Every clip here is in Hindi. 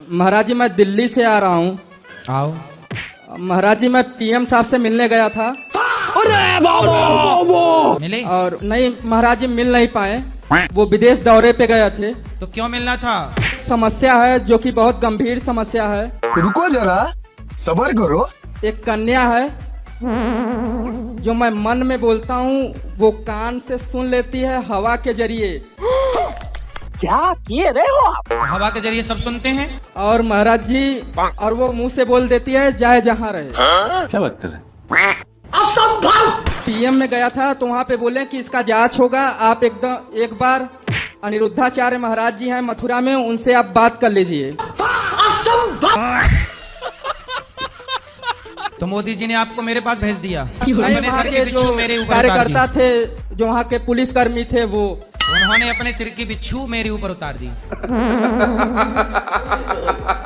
महाराज जी मैं दिल्ली से आ रहा हूँ। आओ। महाराज जी मैं पीएम साहब से मिलने गया था। अरे बाबा मिले? और नहीं महाराज जी मिल नहीं पाए, वो विदेश दौरे पे गए थे। तो क्यों मिलना था? समस्या है जो कि बहुत गंभीर समस्या है। रुको जरा, सब्र करो। एक कन्या है जो मैं मन में बोलता हूँ वो कान से सुन लेती है हवा के जरिए। क्या किए रहे हो आप? हवा के जरिए सब सुनते हैं। और महाराज जी और वो मुंह से बोल देती है जाए जहाँ रहे। क्या बात कर रहे हैं? असंभव। पीएम में गया था तो वहाँ पे बोले कि इसका जांच होगा, आप एकदम एक बार अनिरुद्धाचार्य महाराज जी हैं मथुरा में, उनसे आप बात कर लीजिए। असंभव। तो मोदी जी ने आपको मेरे पास भेज दिया। नहीं, अपने वहाँ सर के की बिच्छू जो मेरे ऊपर उतार दी। कार्यकर्ता थे, जो वहाँ के पुलिसकर्मी थे, वो उन्होंने अपने सिर की बिच्छू मेरे ऊपर उतार दी।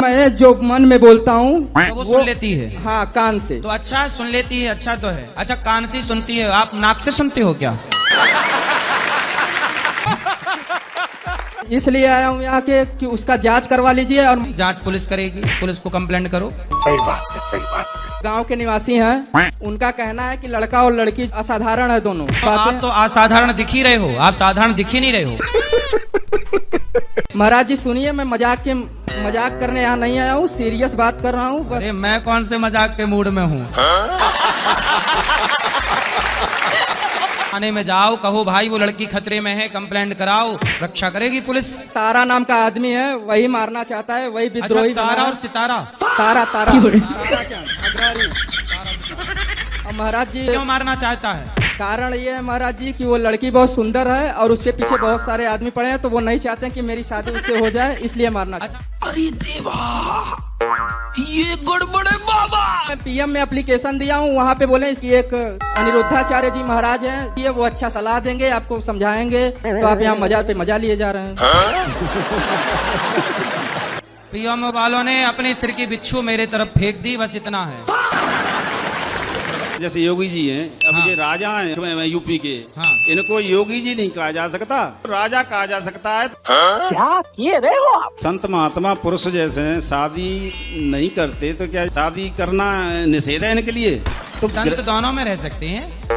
मैं जो मन में बोलता हूँ तो वो सुन लेती है। हाँ कान से। तो अच्छा है, सुन लेती है, अच्छा तो है। अच्छा कान से सुनती है, आप नाक से सुनते हो क्या? इसलिए आया हूँ यहाँ के कि उसका जांच करवा लीजिए। और जांच पुलिस करेगी, पुलिस को कंप्लेंट करो। सही बात है, सही बात है। गांव के निवासी हैं, उनका कहना है कि लड़का और लड़की असाधारण है दोनों। तो आप तो असाधारण दिख ही रहे हो, आप साधारण दिख ही नहीं रहे हो। महाराज जी सुनिए, मैं मजाक करने यहाँ नहीं आया हूँ, सीरियस बात कर रहा हूँ बस। अरे मैं कौन से मजाक के मूड में हूँ? थाने में जाओ, कहो भाई वो लड़की खतरे में है, कंप्लेंट कराओ, रक्षा करेगी पुलिस। तारा नाम का आदमी है, वही मारना चाहता है, वही विद्रोही। अच्छा, तारा और सितारा? तारा तारा चांद, अग्रणी। और महाराज जी क्यों मारना चाहता है? कारण ये है महाराज जी कि वो लड़की बहुत सुंदर है और उसके पीछे बहुत सारे आदमी पड़े हैं, तो वो नहीं चाहते कि मेरी शादी उससे हो जाए, इसलिए मारना चाहते हैं। अच्छा, अरे देवा, ये गड़बड़ है बाबा। मैं पीएम में एप्लीकेशन दिया हूँ, वहाँ पे बोले इसकी एक अनिरुद्धाचार्य जी महाराज हैं, ये वो अच्छा सलाह देंगे, आपको समझाएंगे, तो आप यहाँ मजा पे मजा लिए जा रहे हैं। पीएम वालों ने अपने सिर की बिच्छू मेरे तरफ फेंक दी, बस इतना है। जैसे योगी जी हैं, अब हाँ। ये राजा हैं यूपी के, हाँ। इनको योगी जी नहीं कहा जा सकता, राजा कहा जा सकता है। क्या किए रहे हो आप? संत महात्मा पुरुष जैसे हैं, शादी नहीं करते तो क्या शादी करना निषेध है इनके लिए? तो संत दोनों में रह सकते हैं।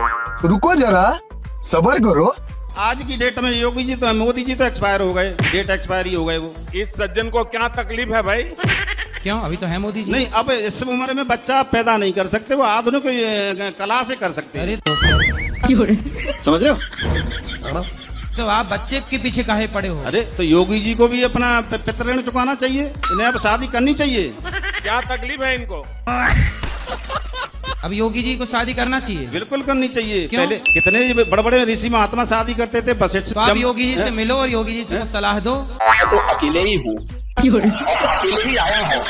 रुको जरा, सब्र करो। आज की डेट में योगी जी तो मोदी जी तो एक्सपायर हो गए, डेट एक्सपायर ही हो गए वो। इस सज्जन को क्या तकलीफ है भाई? क्यों, अभी तो है मोदी जी। नहीं, अब इस उम्र में बच्चा पैदा नहीं कर सकते, वो आधुनिक कला से कर सकते हैं। अरे तो समझ रहे हो? तो आप बच्चे के पीछे काहे पड़े हो? अरे तो योगी जी को भी अपना पितृ ऋण चुकाना चाहिए, इन्हें अब शादी करनी चाहिए। क्या तकलीफ है इनको? अब योगी जी को शादी करना चाहिए। बिल्कुल करनी चाहिए। क्यों? पहले कितने बड़े बड़े ऋषि महात्मा शादी करते थे। तो आप योगी जी से मिलो और योगी जी से कुछ सलाह दो। मैं तो अकेले ही हूँ, अकेले ही आया हूँ,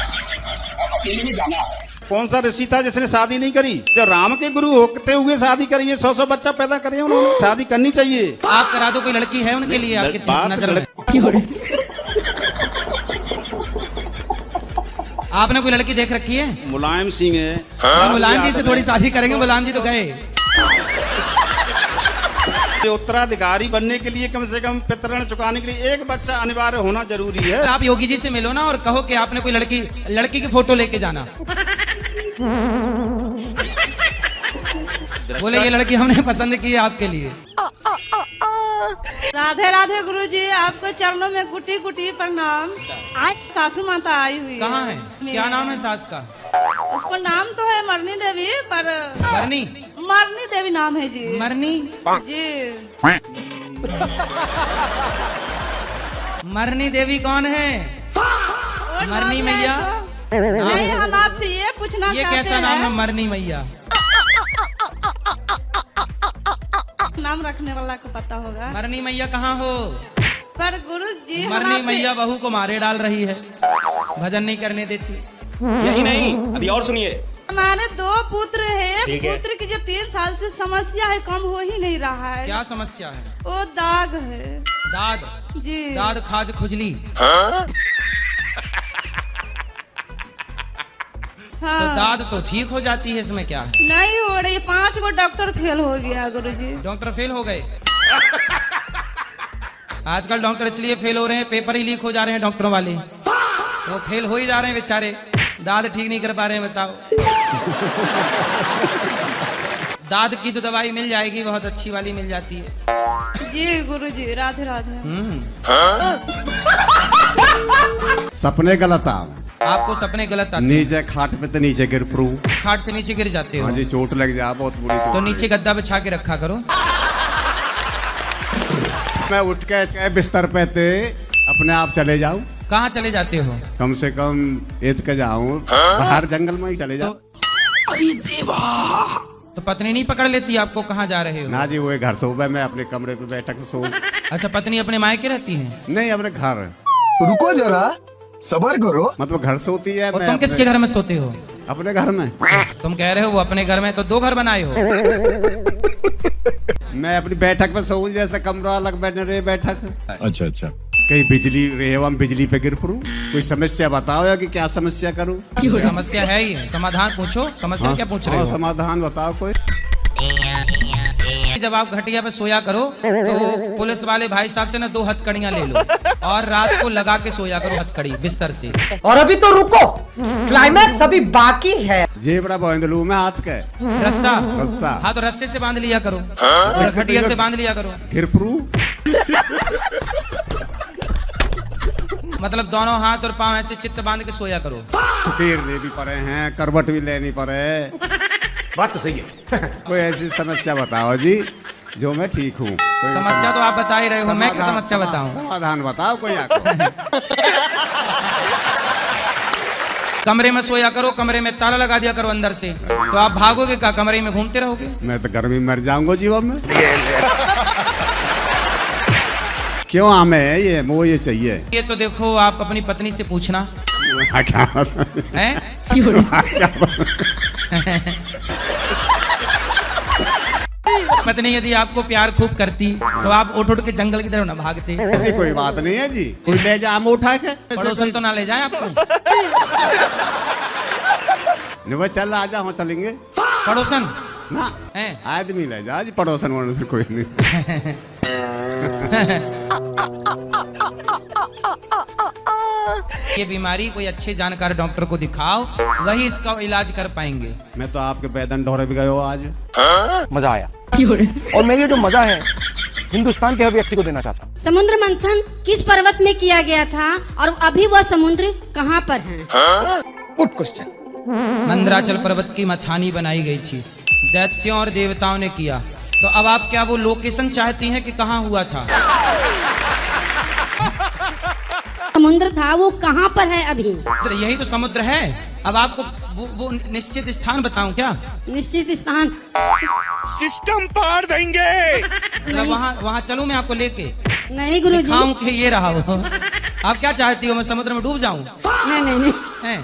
अकेले ही जाना है। कौन सा ऋषि था जिसने शादी नहीं करी? जो राम के गुरु होते हुए शादी करी है, 100 बच्चा पैदा करे उन्होंने। शादी करनी चाहिए। आप करा दो, कोई लड़की है उनके लिए आपकी बात नजर में? आपने कोई लड़की देख रखी है? मुलायम सिंह है। तो मुलायम जी से थोड़ी शादी करेंगे, मुलायम जी तो गए। उत्तराधिकारी बनने के लिए कम से कम पितृ ऋण चुकाने के लिए एक बच्चा अनिवार्य होना जरूरी है। आप योगी जी से मिलो ना और कहो कि आपने कोई लड़की की फोटो लेके जाना। बोले ये लड़की हमने पसंद की है आपके लिए। राधे राधे गुरुजी, आपको चरणों में गुटी गुटी प्रणाम। आज सासू माता आई हुई कहाँ है? क्या नाम है सास का? उसको नाम तो है मरनी देवी, पर मरनी देवी नाम है जी। मरनी जी। मरनी देवी कौन है? मरनी मैया? नहीं, हम आपसे ये पूछना ये चाहते कैसा नाम है हैं, मरनी मैया? नाम रखने वाला को पता होगा। मरनी मैया कहाँ हो? पर गुरु जी मरनी मैया बहू को मारे डाल रही है, भजन नहीं करने देती। यही नहीं, अभी और सुनिए। हमारे 2 पुत्र है, पुत्र की जो 3 साल से समस्या है, कम हो ही नहीं रहा है। क्या समस्या है? वो दाग है। दाद? जी। दाद खाज खुजली? हाँ। तो दाद तो ठीक हो जाती है, इसमें क्या है? नहीं हो रही, 5 गो डॉक्टर फेल हो गया गुरुजी। डॉक्टर फेल हो गए? आजकल डॉक्टर इसलिए फेल हो रहे हैं, पेपर ही लीक हो जा रहे हैं डॉक्टरों वाले। वो फेल हो ही जा रहे हैं बेचारे, दांत ठीक नहीं कर पा रहे हैं, बताओ। दांत की तो दवाई मिल जाएगी, बहुत अच्छी वाली मिल जाती है। जी गुरुजी, राधे राधे। सपने गलत आ आपको सपने गलत आते हैं? नीचे खाट पे तो नीचे गिर पड़ू। खाट से नीचे गिर जाते हो? हाँ जी, चोट लग जा, बहुत बुरी चोट तो लग नीचे गद्दा बिछा के रखा करो। मैं उठ के बिस्तर पे थे अपने आप चले जाऊं। कहाँ चले जाते हो? कम से कम ईद के जाऊं, बाहर जंगल में ही चले जाऊं। तो पत्नी नहीं पकड़ लेती आपको, कहाँ जा रहे हो? ना जी, वो घर सो, मैं अपने कमरे पे बैठक सो। अच्छा, पत्नी अपने मायके रहती है? नहीं, अपने घर। रुको जरा, सबर करो। मतलब घर सोती है। और तुम किसके घर में सोते हो? अपने घर में। तुम कह रहे हो वो अपने घर में, तो 2 घर बनाए हो। मैं अपनी बैठक पे सोऊं, जैसे कमरा अलग बैठने रहे बैठक। अच्छा अच्छा। कहीं बिजली रहे, हम बिजली पे गिर पड़ू। कोई समस्या बताओ या कि क्या समस्या करूं? समस्या है ही है, समाधान पूछो। समस्या क्या पूछ रहे हो? समाधान बताओ कोई। जब आप घटिया पे सोया करो तो पुलिस वाले भाई साहब से ना 2 हथकड़ियां ले लो और रात को लगा के सोया करो हथकड़ी बिस्तर से। और अभी तो रुको, क्लाइमैक्स अभी बाकी है। जेबड़ा बांध लूं मैं हाथ के। रस्सा? रस्सा। हाँ, तो रस्से से बांध लिया करो और घटिया से बांध लिया करो। गिर पड़ू। मतलब दोनों हाथ और पांव ऐसे चित्त बांध के सोया करो। फेरने भी पड़े हैं, करवट भी लेनी पड़े। बात तो सही है। कोई ऐसी समस्या बताओ जी जो मैं ठीक हूँ। समस्या तो आप बता ही रहे हो, मैं क्या समस्या बताऊं? समाधान बताओ कोई आको। कमरे में सोया करो, कमरे में ताला लगा दिया करो अंदर से, तो आप भागोगे क्या? कमरे में घूमते रहोगे। मैं तो गर्मी में मर जाऊंगा जीवन में। क्यों हमें ये चाहिए? ये तो देखो, आप अपनी पत्नी से पूछना क्या है। पत्नी यदि आपको प्यार खूब करती तो आप उठ के जंगल की तरफ न भागते। ऐसी कोई बात नहीं है जी, कोई ले जा हम उठा के। पड़ोसन तो ना ले जाए आपको। नहीं, चल आजा, हम चलेंगे। पड़ोसन ना है? आदमी ले जा जी, पड़ोसन वड़ोसन कोई नहीं। ये बीमारी कोई अच्छे जानकार डॉक्टर को दिखाओ, वही इसका इलाज कर पाएंगे। मैं तो आपके बैदन ढोरे भी गए हो आज। मजा आया, और मैं ये जो मजा है हिंदुस्तान के हर व्यक्ति को देना चाहता हूँ। समुद्र मंथन किस पर्वत में किया गया था और अभी वह समुद्र कहाँ पर है? Good question. मंदराचल पर्वत की मथानी बनाई गई थी, दैत्यों और देवताओं ने किया। तो अब आप क्या वो लोकेशन चाहती हैं कि कहाँ हुआ था? समुद्र था, वो कहाँ पर है अभी? यही तो समुद्र है। अब आपको वो निश्चित स्थान बताऊं क्या? निश्चित स्थान? सिस्टम पार देंगे। मतलब वहाँ चलूं मैं आपको लेके? नहीं गुरुजी। दिखाऊं कि ये रहा वो। आप क्या चाहती हो, मैं समुद्र में डूब जाऊं? नहीं नहीं नहीं। हैं?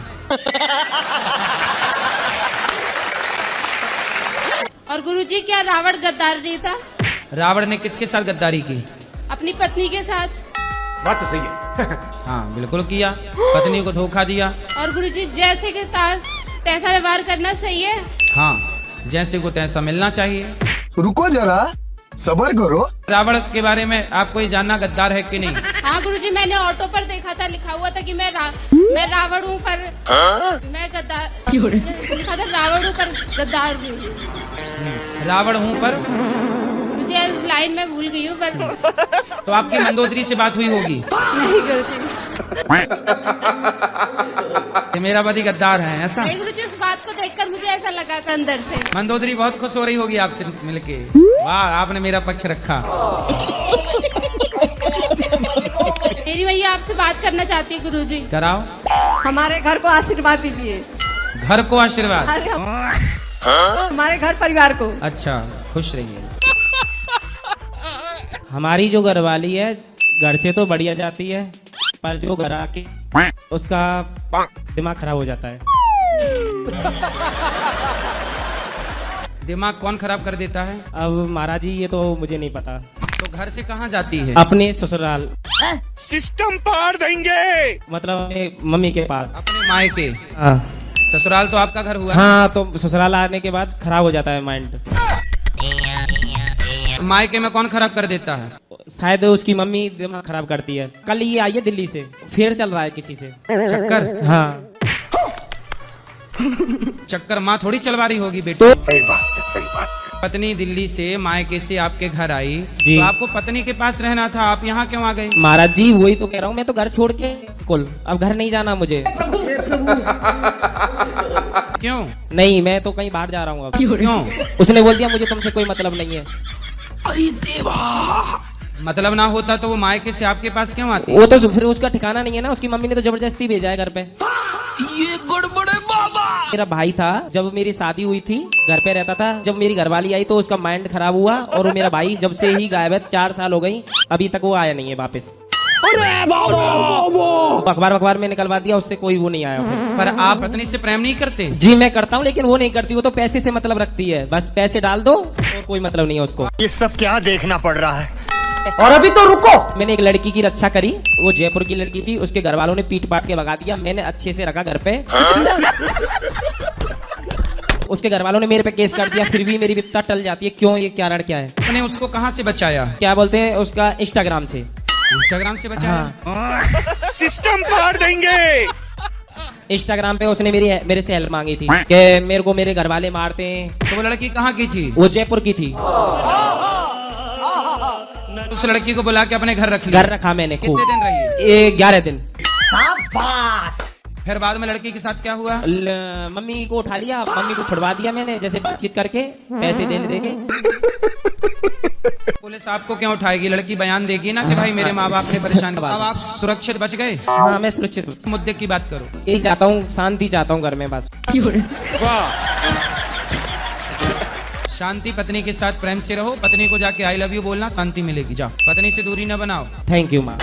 और गुरुजी, क्या रावण गद्दार नहीं था? रावण ने किसके साथ गद्दारी की? अपनी पत्नी के साथ। बात तो सही है। हाँ, बिल्कुल किया, पत्नी को धोखा दिया। और गुरुजी, जैसे के तैसा व्यवहार करना सही है? हाँ, जैसे को तैसा मिलना चाहिए। रुको जरा, सबर करो। रावण के बारे में आपको ये जानना गद्दार है कि नहीं? हाँ गुरुजी, मैंने ऑटो पर देखा था, लिखा हुआ था कि मैं रावण हूँ पर मैं गद्दार। लिखा था रावण हूँ पर गद्दार हूँ। रावण हूँ पर मुझे लाइन में भूल गई हूँ पर। तो आपकी मंदोदरी से बात हुई होगी? नहीं गुरुजी। ये मेरा पति गद्दार है ऐसा? नहीं गुरुजी, उस बात को देखकर मुझे ऐसा लगा था अंदर से। मंदोदरी बहुत खुश हो रही होगी आपसे मिलके। वाह, आपने मेरा पक्ष रखा। मेरी भैया आपसे बात करना चाहती है गुरुजी। कराओ। हमारे घर को आशीर्वाद दीजिए। घर को आशीर्वाद? हमारे घर परिवार को। अच्छा, खुश रहिए। हमारी जो घरवाली है, घर से तो बढ़िया जाती है, पर जो घर आके उसका दिमाग खराब हो जाता है। दिमाग कौन खराब कर देता है? अब महाराज जी, ये तो मुझे नहीं पता। तो घर से कहाँ जाती है? अपने ससुराल। सिस्टम पार देंगे। मतलब अपने मम्मी के पास। अपने मायके? हाँ। ससुराल तो आपका घर हुआ? हाँ, तो ससुराल आने के बाद खराब हो जाता है माइंड। मायके में कौन खराब कर देता है? शायद उसकी मम्मी दिमाग खराब करती है। कल ये आई है दिल्ली से, फिर चल रहा है किसी से चक्कर? हाँ। चक्कर माँ थोड़ी चलवा रही होगी बेटी। सही बात है, सही बात है। पत्नी दिल्ली से मायके से आपके घर आई जी। तो आपको पत्नी के पास रहना था, आप यहाँ क्यों आ गए? महाराज जी वही तो कह रहा हूँ, मैं तो घर छोड़ के कुल अब घर नहीं जाना मुझे। क्यों? नहीं, मैं तो कहीं बाहर जा रहा हूँ अब। क्यों? उसने बोल दिया मुझे तुमसे कोई मतलब नहीं है। मतलब ना होता तो वो मायके से आपके पास क्यों आती? वो तो फिर उसका ठिकाना नहीं है ना, उसकी मम्मी ने तो जबरदस्ती भेजा है घर पे। ये गड़बड़े बाबा। मेरा भाई था, जब मेरी शादी हुई थी घर पे रहता था। जब मेरी घरवाली आई तो उसका माइंड खराब हुआ और वो मेरा भाई जब से ही गायब है, 4 साल हो गई, अभी तक वो आया नहीं है वापस। अखबार में निकलवा दिया, उससे कोई वो नहीं आया फिर। पर आप पत्नी से प्रेम नहीं करते? जी मैं करता हूँ, लेकिन वो नहीं करती। वो तो पैसे से मतलब रखती है, बस पैसे डाल दो और कोई मतलब नहीं है उसको। ये सब क्या देखना पड़ रहा है? और अभी तो रुको, मैंने एक लड़की की रक्षा करी। वो जयपुर की लड़की थी, उसके घर वालों ने पीट पाट के भगा दिया। मैंने अच्छे से रखा घर पे। उसके घर वालों ने मेरे पे केस कर दिया, फिर भी मेरी विपत्ता टल जाती है। क्यों? ये कारण क्या है? आपने उसको कहाँ से बचाया? क्या बोलते हैं उसका, इंस्टाग्राम से। इंस्टाग्राम से बचाया? हाँ। सिस्टम पाड़ देंगे। इंस्टाग्राम पे उसने मेरे से हेल्प मांगी थी कि मेरे को मेरे घर वाले मारते हैं। तो वो लड़की कहाँ की थी? वो जयपुर की थी। उस लड़की को बुला के अपने घर रख लिया? घर रखा मैंने। कितने दिन रही? ये 11 दिन। फिर बाद में लड़की के साथ क्या हुआ? मम्मी को उठा लिया, मम्मी को छुड़वा दिया मैंने, जैसे बातचीत करके पैसे देके। पुलिस आपको क्यों उठाएगी? लड़की बयान देगी ना कि भाई मेरे माँ बाप ने परेशान किया। अब आप सुरक्षित बच गए? हाँ मैं सुरक्षित। मुद्दे की बात करो। यही चाहता हूँ, शांति चाहता हूँ घर में बस। शांति, पत्नी के साथ प्रेम से रहो। पत्नी को जाके आई लव यू बोलना, शांति मिलेगी। जाओ, पत्नी से दूरी न बनाओ। थैंक यू माँ।